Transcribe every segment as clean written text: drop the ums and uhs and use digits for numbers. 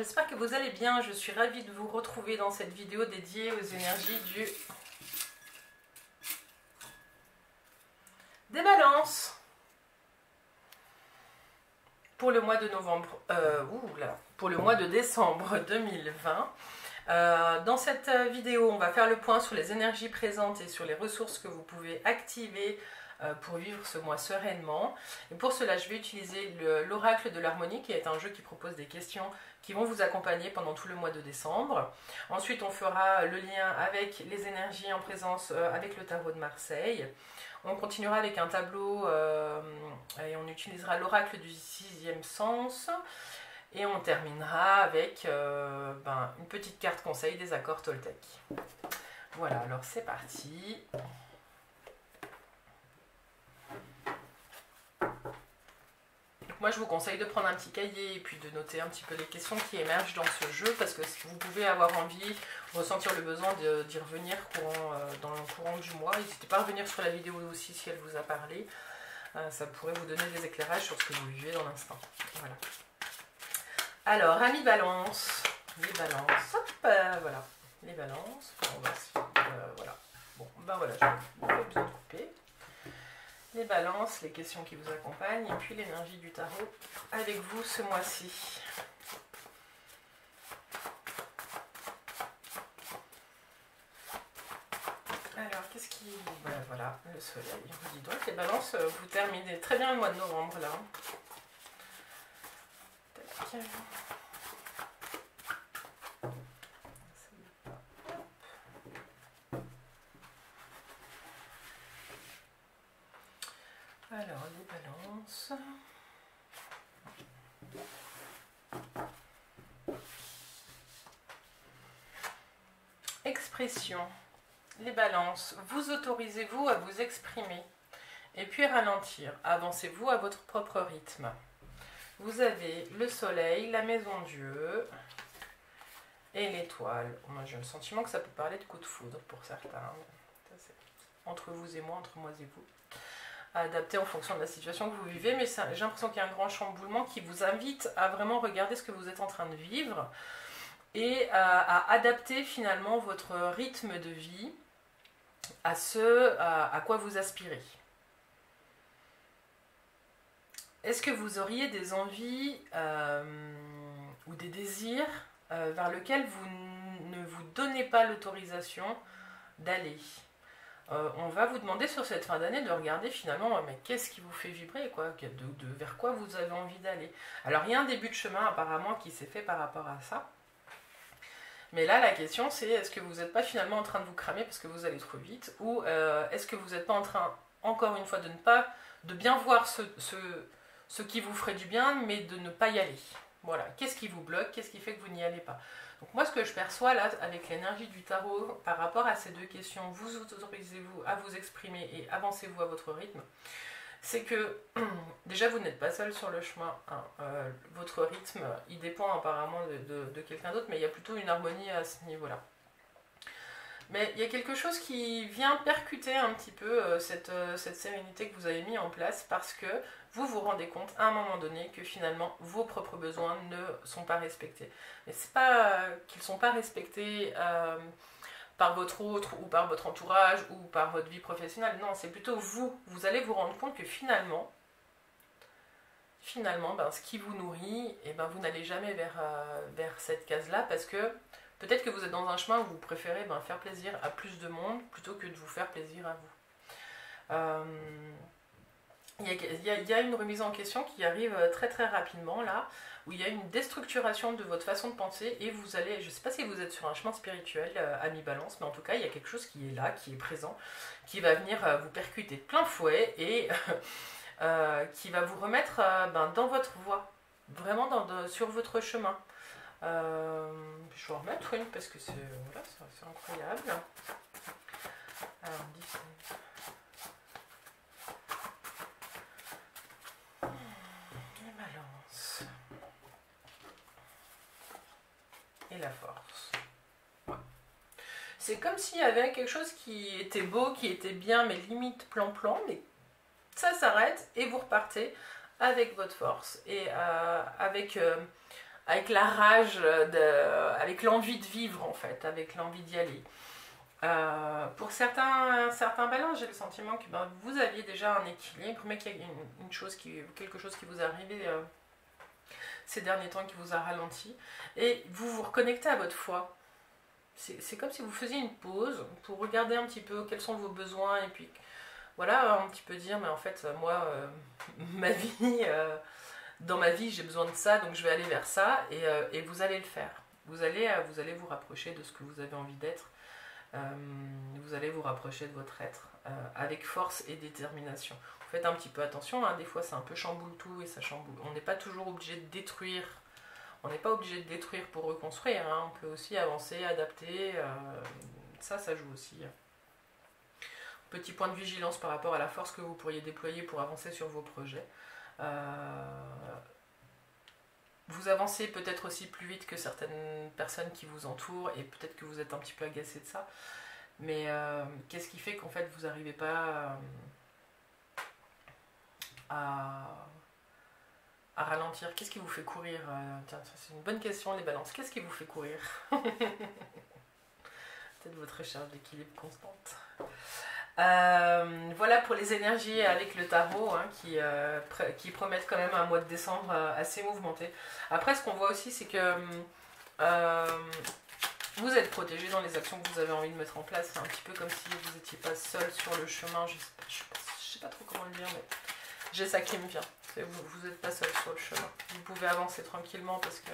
j'espère que vous allez bien. Je suis ravie de vous retrouver dans cette vidéo dédiée aux énergies des balances pour le mois de novembre, pour le mois de décembre 2020. Dans cette vidéo, on va faire le point sur les énergies présentes et sur les ressources que vous pouvez activer pour vivre ce mois sereinement. Et pour cela, je vais utiliser l'oracle de l'harmonie, qui est un jeu qui propose des questions qui vont vous accompagner pendant tout le mois de décembre. Ensuite, on fera le lien avec les énergies en présence avec le tarot de Marseille. On continuera avec un tableau et on utilisera l'oracle du sixième sens. Et on terminera avec une petite carte conseil des accords Toltec. Voilà, alors c'est parti. Moi, je vous conseille de prendre un petit cahier et puis de noter un petit peu les questions qui émergent dans ce jeu, parce que vous pouvez avoir envie, ressentir le besoin d'y revenir dans le courant du mois. N'hésitez pas à revenir sur la vidéo aussi si elle vous a parlé. Ça pourrait vous donner des éclairages sur ce que vous vivez dans l'instant. Voilà. Alors, amis balance, les balances, hop, voilà, les balances, on va voilà. Bon, ben voilà, je n'ai pas besoin de couper. Les balances, les questions qui vous accompagnent, et puis l'énergie du tarot avec vous ce mois-ci. Alors, qu'est-ce qui... voilà, le soleil. Vous dites donc, les balances, vous terminez très bien le mois de novembre, là. Tac. Alors, les balances. Expression. Les balances. Vous autorisez-vous à vous exprimer et puis ralentir. Avancez-vous à votre propre rythme. Vous avez le soleil, la maison Dieu et l'étoile. Moi, j'ai le sentiment que ça peut parler de coup de foudre pour certains. Ça, c'est entre vous et moi, entre moi et vous. Adapté en fonction de la situation que vous vivez, mais j'ai l'impression qu'il y a un grand chamboulement qui vous invite à vraiment regarder ce que vous êtes en train de vivre et à adapter finalement votre rythme de vie à à quoi vous aspirez. Est-ce que vous auriez des envies ou des désirs vers lesquels vous ne vous donnez pas l'autorisation d'aller ? On va vous demander sur cette fin d'année de regarder finalement mais qu'est-ce qui vous fait vibrer, quoi, vers quoi vous avez envie d'aller. Alors il y a un début de chemin apparemment qui s'est fait par rapport à ça. Mais là la question c'est est-ce que vous n'êtes pas finalement en train de vous cramer parce que vous allez trop vite, ou est-ce que vous n'êtes pas en train, encore une fois, de bien voir ce qui vous ferait du bien, mais de ne pas y aller. Voilà, qu'est-ce qui vous bloque, qu'est-ce qui fait que vous n'y allez pas. Donc moi, ce que je perçois là, avec l'énergie du tarot, par rapport à ces deux questions, vous autorisez-vous à vous exprimer et avancez-vous à votre rythme, c'est que déjà, vous n'êtes pas seul sur le chemin. Hein. Votre rythme, il dépend apparemment de quelqu'un d'autre, mais il y a plutôt une harmonie à ce niveau-là. Mais il y a quelque chose qui vient percuter un petit peu cette sérénité que vous avez mis en place, parce que vous vous rendez compte à un moment donné que finalement vos propres besoins ne sont pas respectés. Mais c'est pas qu'ils ne sont pas respectés par votre autre ou par votre entourage ou par votre vie professionnelle. Non, c'est plutôt vous allez vous rendre compte que finalement ce qui vous nourrit, vous n'allez jamais vers cette case-là, parce que peut-être que vous êtes dans un chemin où vous préférez faire plaisir à plus de monde plutôt que de vous faire plaisir à vous. Il y a une remise en question qui arrive très très rapidement là, où il y a une déstructuration de votre façon de penser et vous allez, je ne sais pas si vous êtes sur un chemin spirituel à mi-balance, mais en tout cas il y a quelque chose qui est là, qui est présent, qui va venir vous percuter de plein fouet et qui va vous remettre dans votre voie, vraiment sur votre chemin. Je vais en remettre une parce que c'est incroyable. Alors, les balances et la force. Ouais. C'est comme s'il y avait quelque chose qui était beau, qui était bien, mais limite plan-plan, mais ça s'arrête et vous repartez avec votre force et avec avec la rage, avec l'envie de vivre en fait, avec l'envie d'y aller. Pour certains balances, j'ai le sentiment que vous aviez déjà un équilibre, mais qu'il y a quelque chose qui vous est arrivé ces derniers temps qui vous a ralenti, et vous vous reconnectez à votre foi. C'est comme si vous faisiez une pause pour regarder un petit peu quels sont vos besoins, et puis voilà, un petit peu dire, mais en fait, moi, ma vie, dans ma vie, j'ai besoin de ça, donc je vais aller vers ça, et vous allez le faire. Vous allez vous rapprocher de ce que vous avez envie d'être. Vous allez vous rapprocher de votre être avec force et détermination. Vous faites un petit peu attention, hein, des fois c'est un peu chamboule tout et ça chamboule. On n'est pas toujours obligé de détruire, on n'est pas obligé de détruire pour reconstruire, hein. On peut aussi avancer, adapter, ça joue aussi. Petit point de vigilance par rapport à la force que vous pourriez déployer pour avancer sur vos projets. Vous avancez peut-être aussi plus vite que certaines personnes qui vous entourent et peut-être que vous êtes un petit peu agacé de ça. Mais qu'est-ce qui fait qu'en fait vous n'arrivez pas à ralentir? Qu'est-ce qui vous fait courir? Tiens, c'est une bonne question, les balances. Qu'est-ce qui vous fait courir? Peut-être votre recherche d'équilibre constante. Voilà pour les énergies avec le tarot, hein, qui promettent quand même un mois de décembre assez mouvementé. Après, ce qu'on voit aussi, c'est que vous êtes protégé dans les actions que vous avez envie de mettre en place. C'est un petit peu comme si vous n'étiez pas seul sur le chemin. Je sais pas trop comment le dire, mais j'ai ça qui me vient. Vous n'êtes pas seul sur le chemin. Vous pouvez avancer tranquillement parce que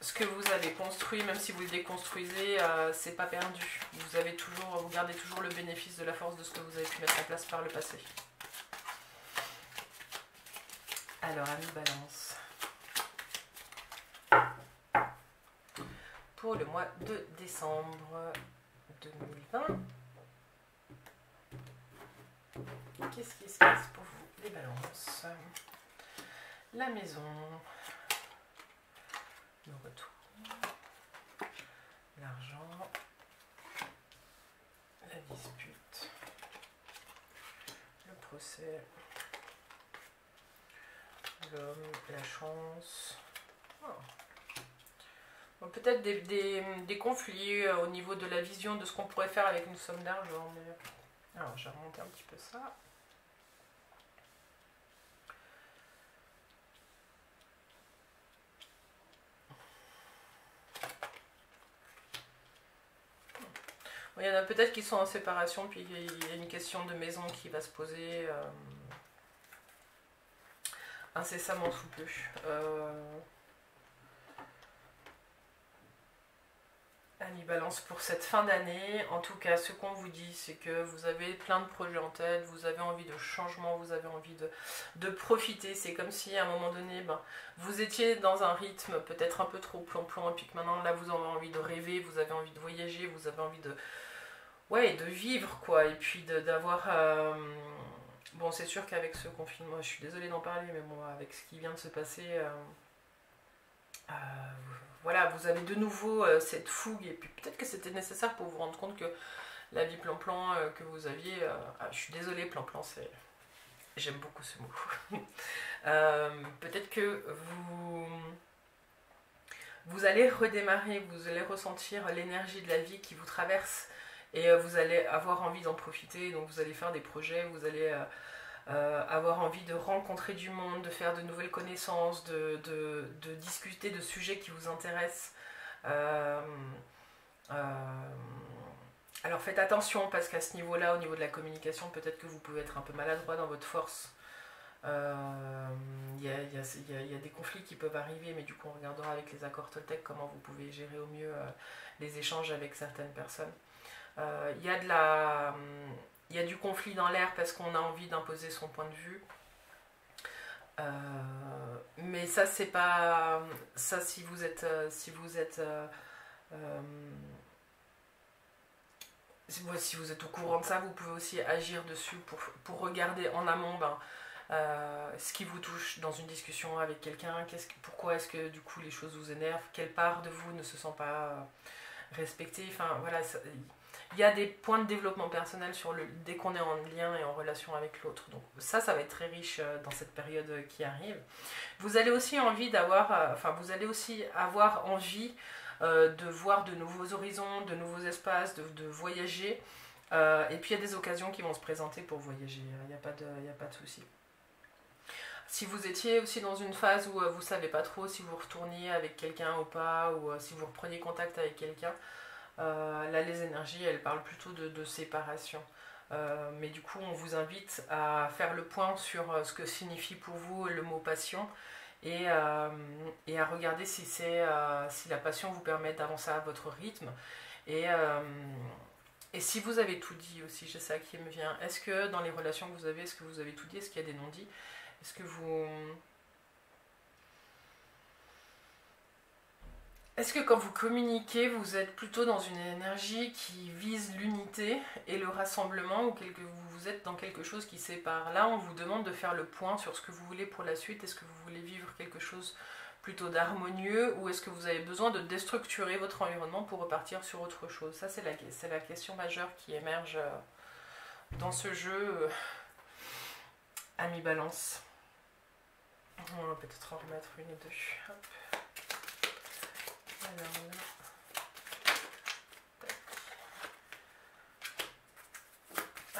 ce que vous avez construit, même si vous le déconstruisez, c'est pas perdu. Vous gardez toujours le bénéfice de la force de ce que vous avez pu mettre en place par le passé. Alors, amis Balance. Pour le mois de décembre 2020, qu'est-ce qui se passe pour vous, les Balances? La maison. Le retour, l'argent, la dispute, le procès, l'homme, la chance. Oh. Bon, peut-être des conflits au niveau de la vision de ce qu'on pourrait faire avec une somme d'argent. Mais... alors, je vais remonter un petit peu ça. Il y en a peut-être qui sont en séparation, puis il y a une question de maison qui va se poser incessamment sous peu. Annie Balance, pour cette fin d'année, en tout cas, ce qu'on vous dit, c'est que vous avez plein de projets en tête, vous avez envie de changement, vous avez envie de profiter. C'est comme si à un moment donné, vous étiez dans un rythme peut-être un peu trop plan-plan, et puis que maintenant, là, vous avez envie de rêver, vous avez envie de voyager, vous avez envie de vivre, quoi, et puis d'avoir... bon, c'est sûr qu'avec ce confinement, je suis désolée d'en parler, mais bon, avec ce qui vient de se passer... voilà, vous avez de nouveau cette fougue, et puis peut-être que c'était nécessaire pour vous rendre compte que la vie plan-plan que vous aviez... je suis désolée, plan-plan, c'est... j'aime beaucoup ce mot. Peut-être que vous allez redémarrer, vous allez ressentir l'énergie de la vie qui vous traverse, et vous allez avoir envie d'en profiter, donc vous allez faire des projets, vous allez... avoir envie de rencontrer du monde, de faire de nouvelles connaissances, de discuter de sujets qui vous intéressent. Alors faites attention parce qu'à ce niveau-là, au niveau de la communication, peut-être que vous pouvez être un peu maladroit dans votre force. Il y a des conflits qui peuvent arriver, mais du coup on regardera avec les accords Toltec comment vous pouvez gérer au mieux les échanges avec certaines personnes. Il y a du conflit dans l'air parce qu'on a envie d'imposer son point de vue. Mais ça, c'est pas... ça, si vous êtes au courant de ça, vous pouvez aussi agir dessus pour regarder en amont ce qui vous touche dans une discussion avec quelqu'un. Pourquoi est-ce que du coup les choses vous énervent? Quelle part de vous ne se sent pas respectée? Enfin, voilà... il y a des points de développement personnel dès qu'on est en lien et en relation avec l'autre. Donc ça va être très riche dans cette période qui arrive. Vous allez aussi vous allez aussi avoir envie de voir de nouveaux horizons, de nouveaux espaces, de voyager. Et puis il y a des occasions qui vont se présenter pour voyager, il n'y a pas de souci. Si vous étiez aussi dans une phase où vous ne savez pas trop si vous retourniez avec quelqu'un ou pas, ou si vous repreniez contact avec quelqu'un, là les énergies elles parlent plutôt de séparation. Mais du coup on vous invite à faire le point sur ce que signifie pour vous le mot passion et à regarder si la passion vous permet d'avancer à votre rythme. Et si vous avez tout dit aussi, j'ai ça qui me vient, est-ce que dans les relations que vous avez, est-ce que vous avez tout dit? Est-ce qu'il y a des non-dits? Est-ce que quand vous communiquez, vous êtes plutôt dans une énergie qui vise l'unité et le rassemblement, ou vous êtes dans quelque chose qui sépare? Là, on vous demande de faire le point sur ce que vous voulez pour la suite. Est-ce que vous voulez vivre quelque chose plutôt d'harmonieux, ou est-ce que vous avez besoin de déstructurer votre environnement pour repartir sur autre chose? Ça, c'est la question majeure qui émerge dans ce jeu à mi-balance. On va peut-être en remettre une ou deux. Hop. Alors là.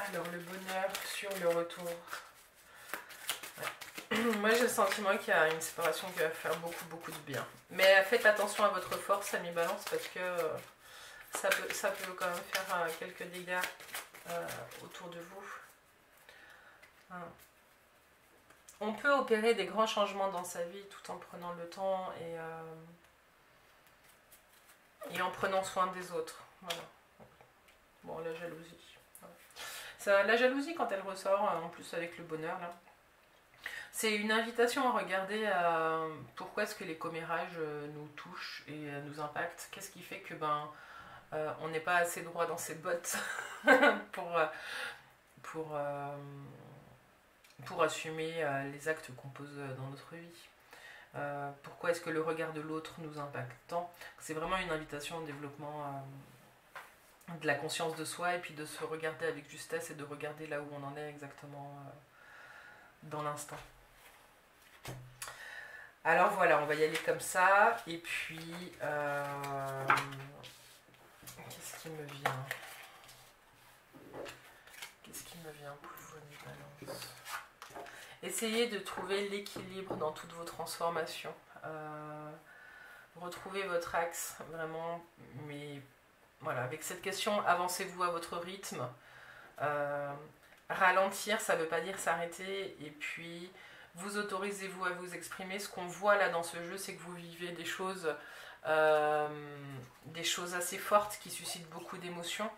Alors le bonheur sur le retour. Ouais. Moi j'ai le sentiment qu'il y a une séparation qui va faire beaucoup de bien. Mais faites attention à votre force à mi-balance, parce que ça peut quand même faire quelques dégâts autour de vous. On peut opérer des grands changements dans sa vie tout en prenant le temps et en prenant soin des autres. Voilà. Bon, la jalousie. Voilà. La jalousie, quand elle ressort, en plus avec le bonheur, là, c'est une invitation à regarder pourquoi est-ce que les commérages nous touchent et nous impactent. Qu'est-ce qui fait que on n'est pas assez droit dans ses bottes pour assumer les actes qu'on pose dans notre vie. Pourquoi est-ce que le regard de l'autre nous impacte tant? C'est vraiment une invitation au développement de la conscience de soi, et puis de se regarder avec justesse et de regarder là où on en est exactement dans l'instant. Alors voilà, on va y aller comme ça. Et puis qu'est-ce qui me vient pour vous, les balances? Essayez de trouver l'équilibre dans toutes vos transformations. Retrouvez votre axe, vraiment. Mais voilà, avec cette question, avancez-vous à votre rythme. Ralentir, ça ne veut pas dire s'arrêter. Et puis, vous autorisez-vous à vous exprimer. Ce qu'on voit là dans ce jeu, c'est que vous vivez des choses assez fortes qui suscitent beaucoup d'émotions.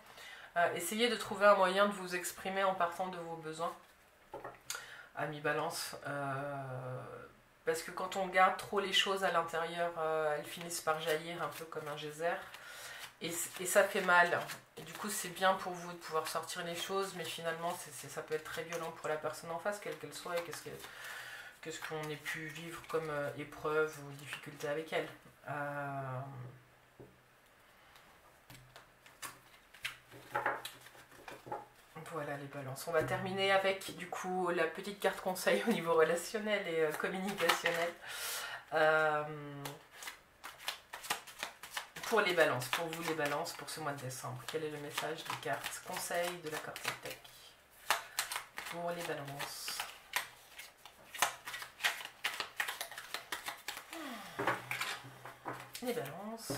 Essayez de trouver un moyen de vous exprimer en partant de vos besoins. À mi-balance, parce que quand on garde trop les choses à l'intérieur, elles finissent par jaillir un peu comme un geyser, et ça fait mal. Et du coup, c'est bien pour vous de pouvoir sortir les choses, mais finalement, ça peut être très violent pour la personne en face, quelle qu'elle soit, et qu'est-ce qu'on ait pu vivre comme épreuve ou difficulté avec elle. Voilà les balances. On va terminer avec du coup la petite carte conseil au niveau relationnel et communicationnel. Pour les balances, pour vous les balances, pour ce mois de décembre, quel est le message des cartes conseil de la carte tech pour les balances? Les balances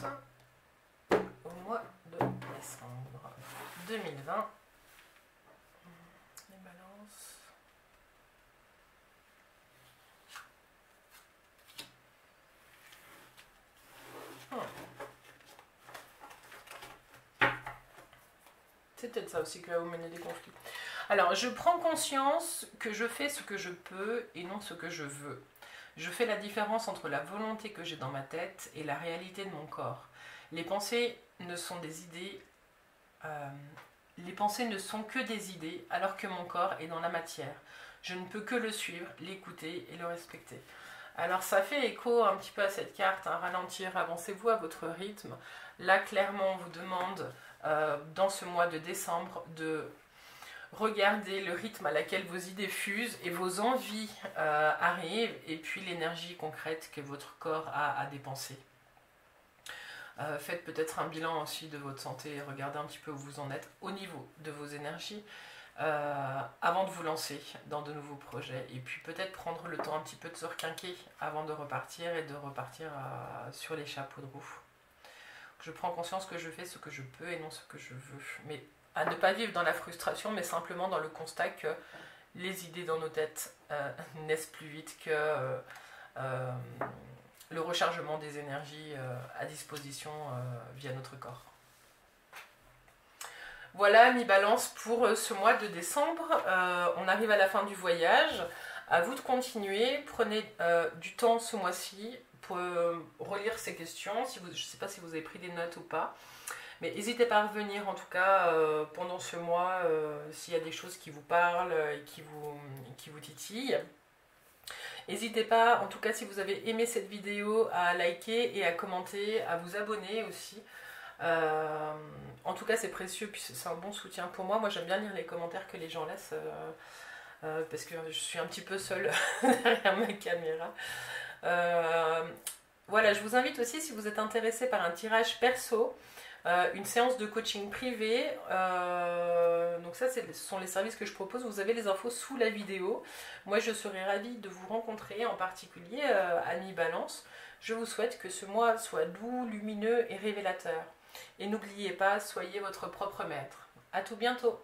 au mois de décembre 2020. C'est peut-être ça aussi qui va vous mener des conflits. Alors, je prends conscience que je fais ce que je peux et non ce que je veux. Je fais la différence entre la volonté que j'ai dans ma tête et la réalité de mon corps. Les pensées ne sont des idées... les pensées ne sont que des idées, alors que mon corps est dans la matière. Je ne peux que le suivre, l'écouter et le respecter. Alors ça fait écho un petit peu à cette carte, ralentir, avancez-vous à votre rythme. Là, clairement, on vous demande dans ce mois de décembre de regarder le rythme à laquelle vos idées fusent et vos envies arrivent, et puis l'énergie concrète que votre corps a à dépenser. Faites peut-être un bilan aussi de votre santé et regardez un petit peu où vous en êtes au niveau de vos énergies avant de vous lancer dans de nouveaux projets, et puis peut-être prendre le temps un petit peu de se requinquer avant de repartir et de repartir sur les chapeaux de roue. Je prends conscience que je fais ce que je peux et non ce que je veux, mais à ne pas vivre dans la frustration, mais simplement dans le constat que les idées dans nos têtes naissent plus vite que le rechargement des énergies à disposition via notre corps. Voilà, mi-balance pour ce mois de décembre. On arrive à la fin du voyage. À vous de continuer. Prenez du temps ce mois-ci pour relire ces questions. Je ne sais pas si vous avez pris des notes ou pas. Mais n'hésitez pas à revenir en tout cas pendant ce mois s'il y a des choses qui vous parlent et qui vous titillent. N'hésitez pas, en tout cas si vous avez aimé cette vidéo, à liker et à commenter, à vous abonner aussi. En tout cas c'est précieux, puis c'est un bon soutien pour moi. Moi j'aime bien lire les commentaires que les gens laissent parce que je suis un petit peu seule derrière ma caméra. Voilà, je vous invite aussi, si vous êtes intéressé par un tirage perso, une séance de coaching privé, donc ça ce sont les services que je propose, vous avez les infos sous la vidéo. Moi je serais ravie de vous rencontrer, en particulier à mi-balance. Je vous souhaite que ce mois soit doux, lumineux et révélateur. Et n'oubliez pas, soyez votre propre maître. À tout bientôt.